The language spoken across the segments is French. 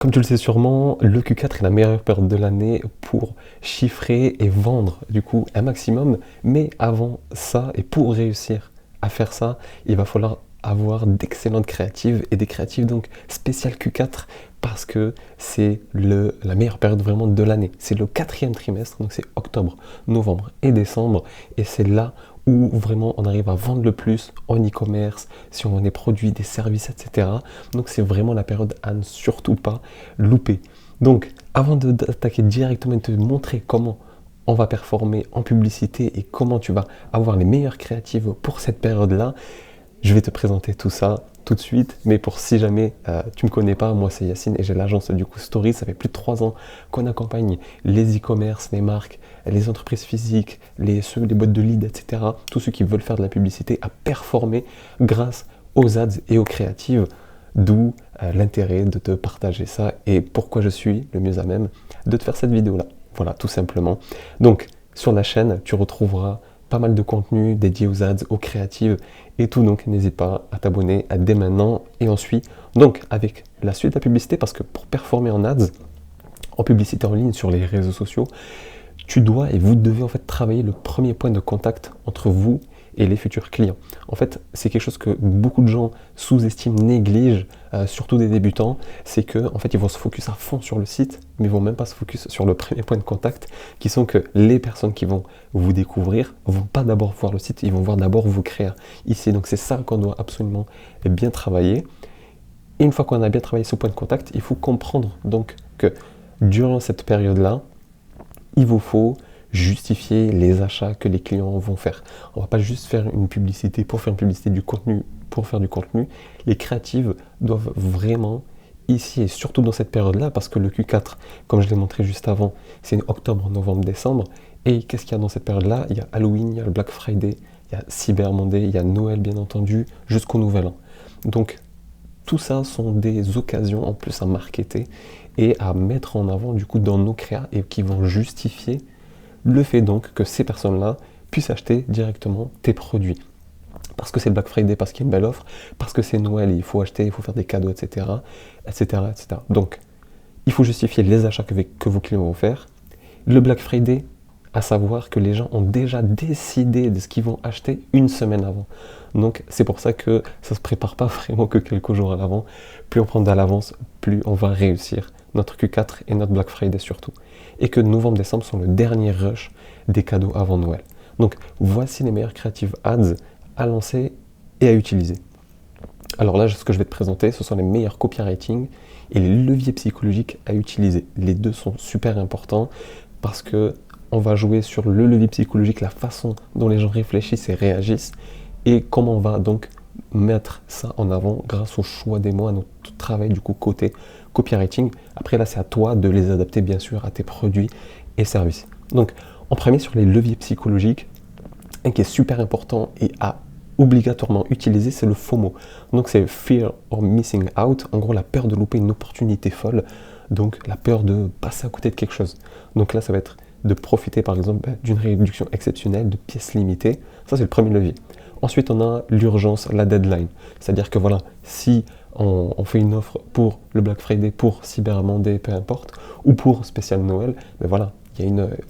Comme tu le sais sûrement, le Q4 est la meilleure période de l'année pour chiffrer et vendre du coup un maximum. Mais avant ça, et pour réussir à faire ça, il va falloir avoir d'excellentes créatives et des créatives donc spéciales Q4 parce que c'est la meilleure période vraiment de l'année. C'est le quatrième trimestre, donc c'est octobre, novembre et décembre. Et c'est là où vraiment on arrive à vendre le plus en e-commerce, si on vend des produits, des services, etc. Donc c'est vraiment la période à ne surtout pas louper. Donc avant d'attaquer directement et de te montrer comment on va performer en publicité et comment tu vas avoir les meilleures créatives pour cette période-là, je vais te présenter tout ça tout de suite, mais pour si jamais tu ne me connais pas, moi c'est Yacine et j'ai l'agence du coup Story. Ça fait plus de 3 ans qu'on accompagne les e-commerce, les marques, les entreprises physiques, les boîtes de leads, etc. Tous ceux qui veulent faire de la publicité à performer grâce aux ads et aux créatives, d'où l'intérêt de te partager ça et pourquoi je suis le mieux à même de te faire cette vidéo-là. Voilà, tout simplement. Donc, sur la chaîne, tu retrouveras pas mal de contenu dédié aux ads, aux créatives et tout, donc n'hésite pas à t'abonner dès maintenant et ensuite, donc avec la suite de la publicité, parce que pour performer en ads, en publicité en ligne sur les réseaux sociaux, tu dois et vous devez en fait travailler le premier point de contact entre vous et les futurs clients. En fait, c'est quelque chose que beaucoup de gens sous-estiment, négligent, surtout des débutants, c'est que en fait, ils vont se focus à fond sur le site, mais ils vont même pas se focus sur le premier point de contact, qui sont que les personnes qui vont vous découvrir vont pas d'abord voir le site, ils vont voir d'abord vos créas ici. Donc c'est ça qu'on doit absolument bien travailler. Et une fois qu'on a bien travaillé ce point de contact, il faut comprendre donc que durant cette période-là, il vous faut justifier les achats que les clients vont faire. On ne va pas juste faire une publicité pour faire une publicité, du contenu pour faire du contenu. Les créatives doivent vraiment, ici et surtout dans cette période-là, parce que le Q4, comme je l'ai montré juste avant, c'est octobre, novembre, décembre. Et qu'est-ce qu'il y a dans cette période-là? Il y a Halloween, il y a le Black Friday, il y a Cyber Monday, il y a Noël bien entendu, jusqu'au Nouvel An. Donc tout ça sont des occasions en plus à marketer et à mettre en avant du coup dans nos créas et qui vont justifier le fait donc que ces personnes-là puissent acheter directement tes produits. Parce que c'est le Black Friday, parce qu'il y a une belle offre, parce que c'est Noël, il faut acheter, il faut faire des cadeaux, etc. etc., etc. Donc, il faut justifier les achats que vos clients vont faire. Le Black Friday, à savoir que les gens ont déjà décidé de ce qu'ils vont acheter une semaine avant. Donc c'est pour ça que ça ne se prépare pas vraiment que quelques jours à l'avant. Plus on prend à l'avance, plus on va réussir notre Q4 et notre Black Friday surtout. Et que novembre-décembre sont le dernier rush des cadeaux avant Noël. Donc voici les meilleures creative ads à lancer et à utiliser. Alors là, ce que je vais te présenter, ce sont les meilleurs copywriting et les leviers psychologiques à utiliser. Les deux sont super importants parce que on va jouer sur le levier psychologique, la façon dont les gens réfléchissent et réagissent, et comment on va donc mettre ça en avant grâce au choix des mots, à notre travail du coup côté copywriting. Après là, c'est à toi de les adapter bien sûr à tes produits et services. Donc en premier sur les leviers psychologiques, un qui est super important et à obligatoirement utiliser, c'est le FOMO. Donc c'est Fear of Missing Out, en gros la peur de louper une opportunité folle, donc la peur de passer à côté de quelque chose. Donc là ça va être de profiter par exemple d'une réduction exceptionnelle, de pièces limitées. Ça c'est le premier levier. Ensuite on a l'urgence, la deadline. C'est-à-dire que voilà, si on fait une offre pour le Black Friday, pour Cyber Monday, peu importe, ou pour spécial Noël, ben voilà,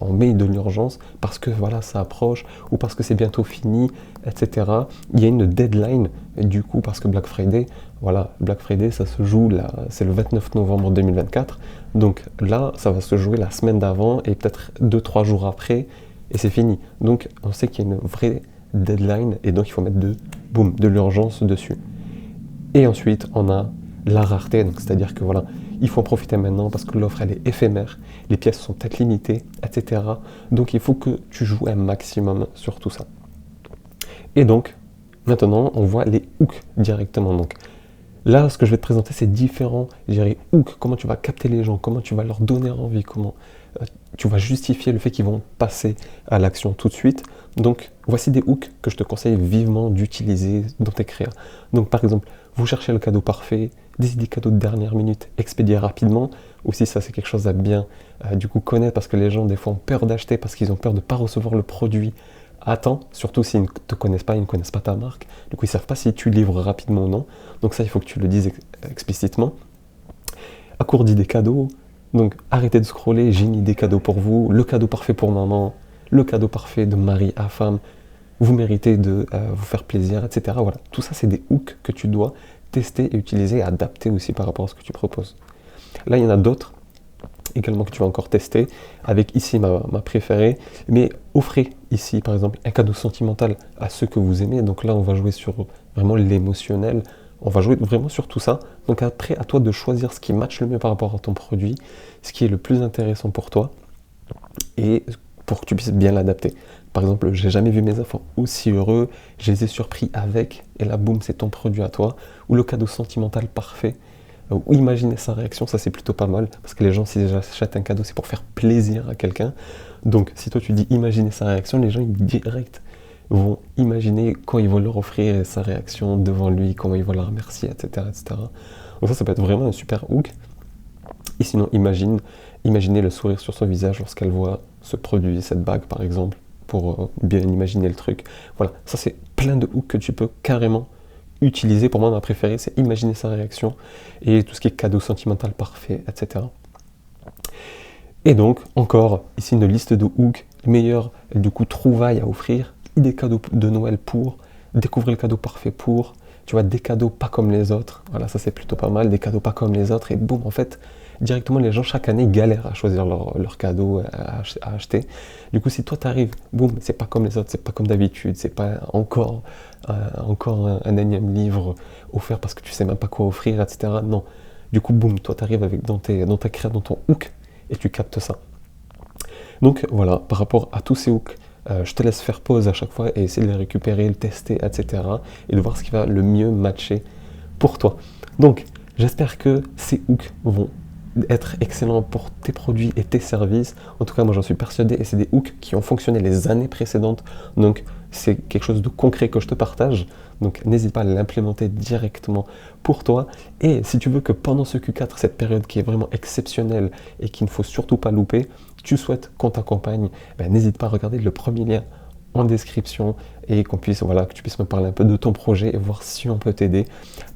on met de l'urgence parce que voilà, ça approche, ou parce que c'est bientôt fini, etc. Il y a une deadline, et du coup, parce que Black Friday, voilà, Black Friday, ça se joue là, c'est le 29 novembre 2024. Donc là, ça va se jouer la semaine d'avant et peut-être 2-3 jours après, et c'est fini. Donc on sait qu'il y a une vraie deadline, et donc il faut mettre de l'urgence dessus. Et ensuite, on a la rareté, donc c'est-à-dire que voilà, il faut en profiter maintenant parce que l'offre elle est éphémère, les pièces sont peut-être limitées, etc. Donc il faut que tu joues un maximum sur tout ça. Et donc, maintenant, on voit les hooks directement. Donc là, ce que je vais te présenter, c'est différents, je dirais, hooks, comment tu vas capter les gens, comment tu vas leur donner envie, comment tu vas justifier le fait qu'ils vont passer à l'action tout de suite. Donc, voici des hooks que je te conseille vivement d'utiliser dans tes créas. Donc, par exemple, vous cherchez le cadeau parfait, des idées cadeaux de dernière minute, expédiés rapidement. Aussi, ça, c'est quelque chose à bien du coup connaître parce que les gens, des fois, ont peur d'acheter parce qu'ils ont peur de ne pas recevoir le produit à temps, surtout s'ils ne te connaissent pas, ils ne connaissent pas ta marque. Du coup, ils ne savent pas si tu livres rapidement ou non. Donc ça, il faut que tu le dises explicitement. à court d'idées cadeaux. Donc arrêtez de scroller, j'ai une idée cadeau pour vous, le cadeau parfait pour maman, le cadeau parfait de mari à femme, vous méritez de vous faire plaisir, etc. Voilà, tout ça c'est des hooks que tu dois tester et utiliser et adapter aussi par rapport à ce que tu proposes. Là il y en a d'autres également que tu vas encore tester, avec ici ma préférée, mais offrez ici par exemple un cadeau sentimental à ceux que vous aimez, donc là on va jouer sur vraiment l'émotionnel, on va jouer vraiment sur tout ça, donc après à toi de choisir ce qui matche le mieux par rapport à ton produit, ce qui est le plus intéressant pour toi, et pour que tu puisses bien l'adapter. Par exemple, j'ai jamais vu mes enfants aussi heureux, je les ai surpris avec, et là boum, c'est ton produit à toi, ou le cadeau sentimental parfait, ou imaginer sa réaction, ça c'est plutôt pas mal, parce que les gens, s'ils achètent un cadeau, c'est pour faire plaisir à quelqu'un. Donc si toi tu dis imaginer sa réaction, les gens ils direct vont imaginer quand ils vont leur offrir sa réaction devant lui, comment ils vont la remercier, etc., etc. Donc ça peut être vraiment un super hook. Et sinon, imaginez le sourire sur son visage lorsqu'elle voit ce produit, cette bague par exemple, pour bien imaginer le truc. Voilà, ça c'est plein de hooks que tu peux carrément utiliser. Pour moi, ma préférée, c'est imaginer sa réaction et tout ce qui est cadeau sentimental parfait, etc. Et donc, encore ici une liste de hooks, meilleurs du coup trouvailles à offrir, idées cadeaux de Noël pour, découvrir le cadeau parfait pour, tu vois, des cadeaux pas comme les autres. Voilà, ça c'est plutôt pas mal, des cadeaux pas comme les autres. Et boum, en fait, directement les gens chaque année galèrent à choisir leur cadeau à acheter. Du coup, si toi t'arrives, boum, c'est pas comme les autres, c'est pas comme d'habitude, c'est pas encore un énième livre offert parce que tu sais même pas quoi offrir, etc. Non. Du coup, boum, toi t'arrives avec dans ton hook et tu captes ça. Donc voilà, par rapport à tous ces hooks, je te laisse faire pause à chaque fois et essayer de les récupérer, le tester, etc. et de voir ce qui va le mieux matcher pour toi. Donc, j'espère que ces hooks vont être excellents pour tes produits et tes services. En tout cas, moi j'en suis persuadé et c'est des hooks qui ont fonctionné les années précédentes. Donc, c'est quelque chose de concret que je te partage. Donc, n'hésite pas à l'implémenter directement pour toi. Et si tu veux que pendant ce Q4, cette période qui est vraiment exceptionnelle et qu'il ne faut surtout pas louper, tu souhaites qu'on t'accompagne, n'hésite pas à regarder le premier lien en description et que tu puisses me parler un peu de ton projet et voir si on peut t'aider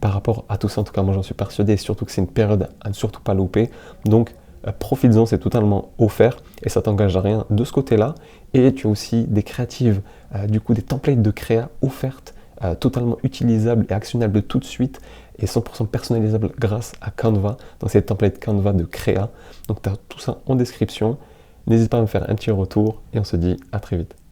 par rapport à tout ça. En tout cas, moi j'en suis persuadé et surtout que c'est une période à ne surtout pas louper. Donc, profites-en, c'est totalement offert et ça t'engage à rien de ce côté-là. Et tu as aussi des créatives, des templates de créa offertes, totalement utilisables et actionnables tout de suite et 100% personnalisables grâce à Canva. Donc, c'est des templates Canva de créa. Donc, tu as tout ça en description. N'hésite pas à me faire un petit retour et on se dit à très vite.